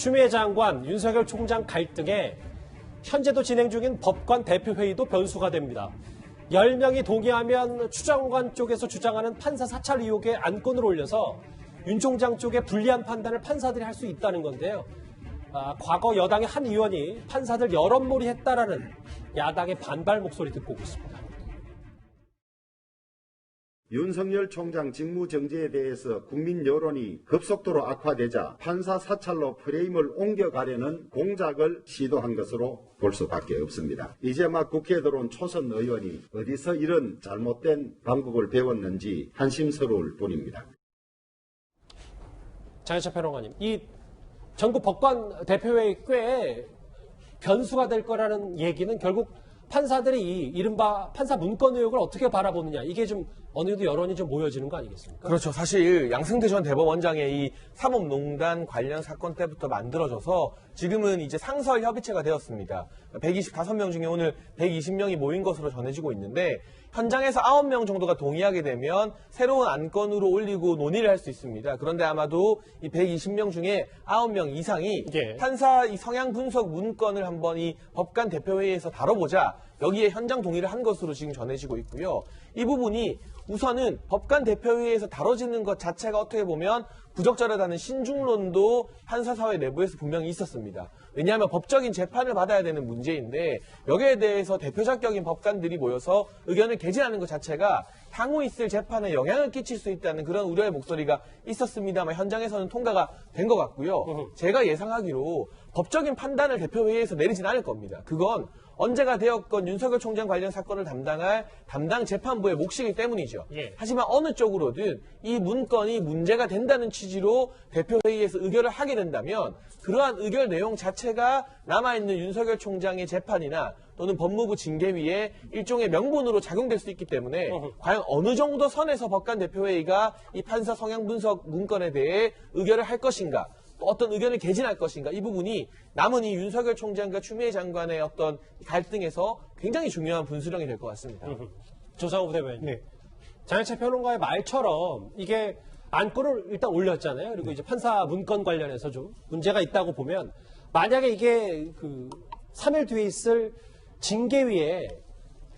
추미애 장관, 윤석열 총장 갈등에 현재도 진행 중인 법관 대표회의도 변수가 됩니다. 10명이 동의하면 추 장관 쪽에서 주장하는 판사 사찰 의혹에 안건을 올려서 윤 총장 쪽에 불리한 판단을 판사들이 할 수 있다는 건데요. 과거 여당의 한 의원이 판사들 여론몰이 했다라는 야당의 반발 목소리 듣고 오고 있습니다. 윤석열 총장 직무정지에 대해서 국민 여론이 급속도로 악화되자 판사 사찰로 프레임을 옮겨가려는 공작을 시도한 것으로 볼 수밖에 없습니다. 이제 막 국회에 들어온 초선 의원이 어디서 이런 잘못된 방법을 배웠는지 한심스러울 뿐입니다. 장혜철 평론가님, 이 전국 법관 대표회의 꽤 변수가 될 거라는 얘기는 결국 판사들이 이 이른바 판사 문건 의혹을 어떻게 바라보느냐, 이게 좀 어느 정도 여론이 좀 모여지는 거 아니겠습니까? 그렇죠. 사실 양승태 전 대법원장의 이 사법농단 관련 사건 때부터 만들어져서 지금은 이제 상설협의체가 되었습니다. 125명 중에 오늘 120명이 모인 것으로 전해지고 있는데, 현장에서 9명 정도가 동의하게 되면 새로운 안건으로 올리고 논의를 할 수 있습니다. 그런데 아마도 이 120명 중에 9명 이상이 판사 이 성향 분석 문건을 한번 이 법관 대표회의에서 다뤄보자, 여기에 현장 동의를 한 것으로 지금 전해지고 있고요. 이 부분이 우선은 법관 대표회의에서 다뤄지는 것 자체가 어떻게 보면 부적절하다는 신중론도 판사사회 내부에서 분명히 있었습니다. 왜냐하면 법적인 재판을 받아야 되는 문제인데, 여기에 대해서 대표자격인 법관들이 모여서 의견을 개진하는 것 자체가 향후 있을 재판에 영향을 끼칠 수 있다는 그런 우려의 목소리가 있었습니다만, 현장에서는 통과가 된 것 같고요. 제가 예상하기로 법적인 판단을 대표회의에서 내리진 않을 겁니다. 그건 언제가 되었건 윤석열 총장 관련 사건을 담당할 담당 재판부의 몫이기 때문이죠. 하지만 어느 쪽으로든 이 문건이 문제가 된다는 취지로 대표회의에서 의결을 하게 된다면, 그러한 의결 내용 자체가 남아있는 윤석열 총장의 재판이나 또는 법무부 징계위에 일종의 명분으로 작용될 수 있기 때문에 과연 어느 정도 선에서 법관 대표회의가 이 판사 성향 분석 문건에 대해 의결을 할 것인가, 또 어떤 의견을 개진할 것인가, 이 부분이 남은 이 윤석열 총장과 추미애 장관의 어떤 갈등에서 굉장히 중요한 분수령이 될 것 같습니다. 조상우 대변인, 장혜철 평론가의 말처럼 이게 안건을 일단 올렸잖아요. 그리고 이제 판사 문건 관련해서 좀 문제가 있다고 보면, 만약에 이게 그 3일 뒤에 있을 징계위에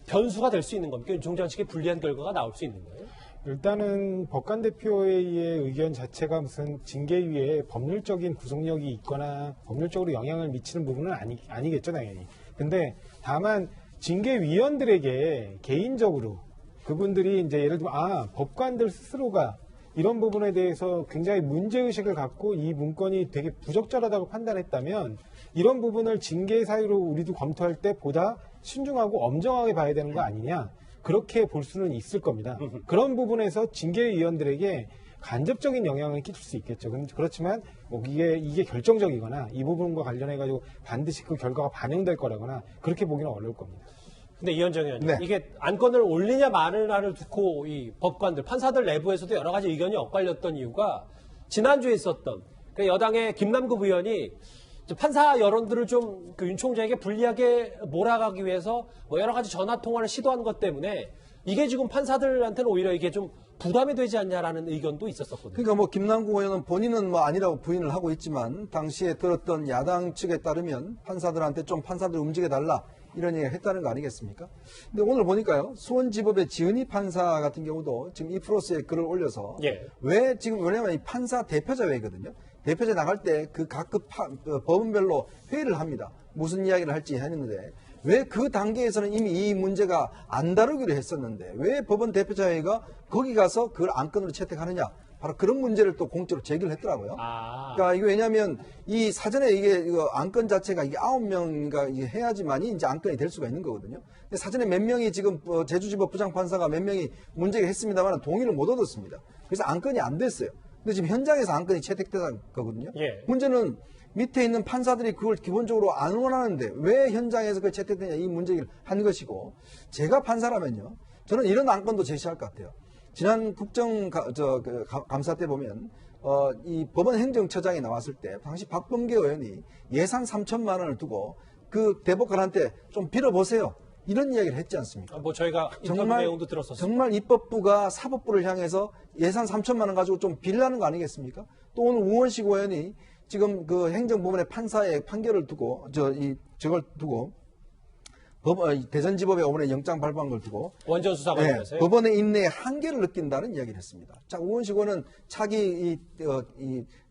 변수가 될 수 있는 겁니까? 윤 총장 측에 불리한 결과가 나올 수 있는 거예요? 일단은 법관 대표회의의 의견 자체가 무슨 징계위에 법률적인 구속력이 있거나 법률적으로 영향을 미치는 부분은 아니겠죠, 당연히. 근데 다만 징계위원들에게 개인적으로 그분들이 이제 예를 들면 법관들 스스로가 이런 부분에 대해서 굉장히 문제의식을 갖고 이 문건이 되게 부적절하다고 판단했다면, 이런 부분을 징계 사유로 우리도 검토할 때 보다 신중하고 엄정하게 봐야 되는 거 아니냐, 그렇게 볼 수는 있을 겁니다. 그런 부분에서 징계위원들에게 간접적인 영향을 끼칠 수 있겠죠. 그렇지만 뭐 이게 결정적이거나 이 부분과 관련해가지고 반드시 그 결과가 반영될 거라거나 그렇게 보기는 어려울 겁니다. 근데 이현정 의원님, 이게 안건을 올리냐 마느냐를 두고 이 법관들, 판사들 내부에서도 여러 가지 의견이 엇갈렸던 이유가, 지난주에 있었던 여당의 김남국 의원이 판사 여론들을 좀 그 윤 총장에게 불리하게 몰아가기 위해서 뭐 여러 가지 전화 통화를 시도한 것 때문에 이게 지금 판사들한테는 오히려 이게 좀 부담이 되지 않냐라는 의견도 있었거든요. 그러니까 뭐 김남국 의원은 본인은 뭐 아니라고 부인을 하고 있지만, 당시에 들었던 야당 측에 따르면 판사들한테 좀 판사들 움직여달라, 이런 얘기를 했다는 거 아니겠습니까? 근데 오늘 보니까요, 수원지법의 지은희 판사 같은 경우도 지금 이 프로스에 글을 올려서 왜 지금, 왜냐면 이 판사 대표자회거든요. 대표자 나갈 때 그 각급 법원별로 회의를 합니다. 무슨 이야기를 할지 했는데, 왜 그 단계에서는 이미 이 문제가 안 다루기로 했었는데 왜 법원 대표자회의가 거기 가서 그걸 안건으로 채택하느냐, 바로 그런 문제를 또 공적으로 제기를 했더라고요. 그러니까 이게 왜냐하면 이 사전에 이거 안건 자체가 이게 9명인가 이게 해야지만이 이제 안건이 될 수가 있는 거거든요. 근데 사전에 몇 명이 지금 제주지법 부장판사가 몇 명이 문제가 했습니다만 동의를 못 얻었습니다. 그래서 안건이 안 됐어요. 근데 지금 현장에서 안건이 채택된 거거든요. 문제는 밑에 있는 판사들이 그걸 기본적으로 안 원하는데 왜 현장에서 그걸 채택되냐, 이 문제를 한 것이고, 제가 판사라면요, 저는 이런 안건도 제시할 것 같아요. 지난 국정감사 때 보면 이 법원 행정처장이 나왔을 때 당시 박범계 의원이 예산 3천만 원을 두고 그 대법관한테 좀 빌어보세요, 이런 이야기를 했지 않습니까? 뭐 저희가 인터뷰 내용도 들었었어요. 정말 입법부가 사법부를 향해서 예산 3천만 원 가지고 좀 빌라는 거 아니겠습니까? 또 오늘 우원식 의원이 지금 그 행정법원의 판사의 판결을 두고 저걸 두고 대전지법에 이번에 영장 발부한 걸 두고 원전 수사 관련해서요. 법원의 인내에 한계를 느낀다는 이야기를 했습니다. 자, 우원식 의원은 차기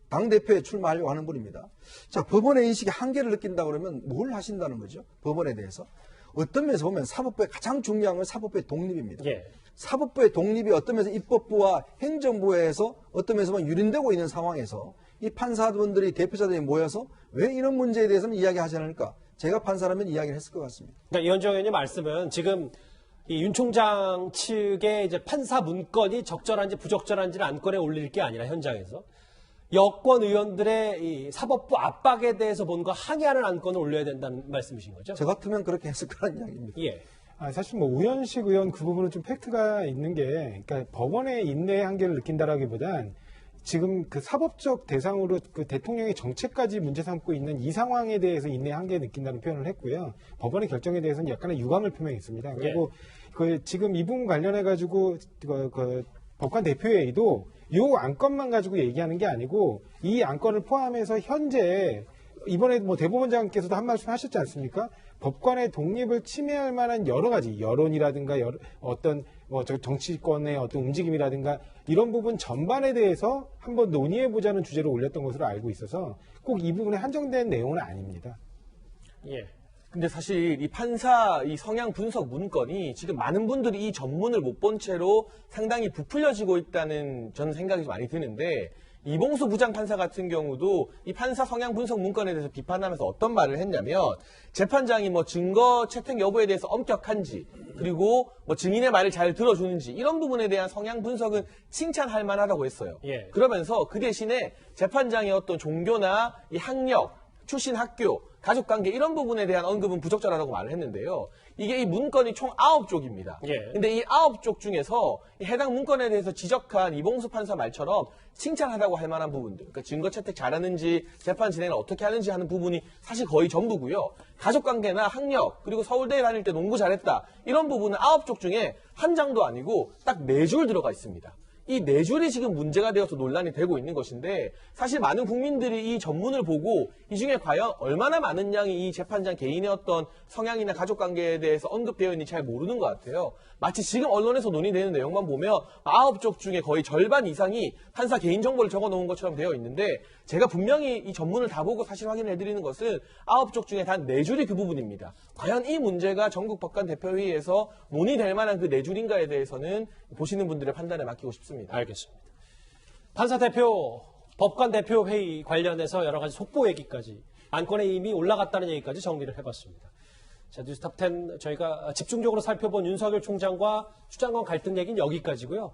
당대표에 출마하려고 하는 분입니다. 자, 법원의 인식에 한계를 느낀다 그러면 뭘 하신다는 거죠? 법원에 대해서. 어떤 면에서 보면 사법부의 가장 중요한 건 사법부의 독립입니다. 예. 사법부의 독립이 어떤 면에서 입법부와 행정부에서 어떤 면에서 보면 유린되고 있는 상황에서 이 판사분들이 대표자들이 모여서 왜 이런 문제에 대해서는 이야기하지 않을까? 제가 판사라면 이야기를 했을 것 같습니다. 그러니까 이현정 의원님 말씀은 지금 이 윤 총장 측의 이제 판사 문건이 적절한지 부적절한지를 안건에 올릴 게 아니라 현장에서 여권 의원들의 이 사법부 압박에 대해서 뭔가 항의하는 안건을 올려야 된다는 말씀이신 거죠? 저 같으면 그렇게 했을 거라는 이야기입니다. 예. 사실 뭐 우현식 의원 그 부분은 좀 팩트가 있는 게, 그러니까 법원의 인내의 한계를 느낀다라기보단 지금 그 사법적 대상으로 그 대통령의 정책까지 문제 삼고 있는 이 상황에 대해서 인내의 한계를 느낀다는 표현을 했고요. 법원의 결정에 대해서는 약간의 유감을 표명했습니다. 그리고 그 지금 이 부분 관련해 가지고 그 법관 대표회의도 이 안건만 가지고 얘기하는 게 아니고 이 안건을 포함해서 현재 이번에 뭐 대법원장께서도 한 말씀 하셨지 않습니까? 법관의 독립을 침해할 만한 여러 가지 여론이라든가 어떤 정치권의 어떤 움직임이라든가 이런 부분 전반에 대해서 한번 논의해보자는 주제로 올렸던 것으로 알고 있어서 꼭 이 부분에 한정된 내용은 아닙니다. 예. 근데 사실 이 판사 이 성향 분석 문건이 지금 많은 분들이 이 전문을 못 본 채로 상당히 부풀려지고 있다는 저는 생각이 좀 많이 드는데, 이봉수 부장판사 같은 경우도 이 판사 성향 분석 문건에 대해서 비판하면서 어떤 말을 했냐면, 재판장이 뭐 증거 채택 여부에 대해서 엄격한지, 그리고 뭐 증인의 말을 잘 들어주는지 이런 부분에 대한 성향 분석은 칭찬할 만하다고 했어요. 예. 그러면서 그 대신에 재판장의 어떤 종교나 이 학력, 출신 학교, 가족관계 이런 부분에 대한 언급은 부적절하다고 말을 했는데요. 이게 이 문건이 총 9쪽입니다. 예. 근데 이 9쪽 중에서 이 해당 문건에 대해서 지적한 이봉수 판사 말처럼 칭찬하다고 할 만한 부분들, 그러니까 증거 채택 잘하는지, 재판 진행을 어떻게 하는지 하는 부분이 사실 거의 전부고요. 가족관계나 학력, 그리고 서울대에 다닐 때 농구 잘했다, 이런 부분은 9쪽 중에 한 장도 아니고 딱 4줄 들어가 있습니다. 이 4줄이 지금 문제가 되어서 논란이 되고 있는 것인데, 사실 많은 국민들이 이 전문을 보고 이 중에 과연 얼마나 많은 양이 이 재판장 개인의 어떤 성향이나 가족관계에 대해서 언급되어 있는지 잘 모르는 것 같아요. 마치 지금 언론에서 논의되는 내용만 보면 9쪽 중에 거의 절반 이상이 판사 개인정보를 적어놓은 것처럼 되어 있는데, 제가 분명히 이 전문을 다 보고 사실 확인을 해드리는 것은 9쪽 중에 단 4줄이 그 부분입니다. 과연 이 문제가 전국 법관 대표회의에서 논의될 만한 그 4줄인가에 대해서는 보시는 분들의 판단에 맡기고 싶습니다. 알겠습니다. 판사 대표, 법관 대표 회의 관련해서 여러 가지 속보 얘기까지, 안건에 이미 올라갔다는 얘기까지 정리를 해봤습니다. 자, 뉴스탑10 저희가 집중적으로 살펴본 윤석열 총장과 추장관 갈등 얘기는 여기까지고요.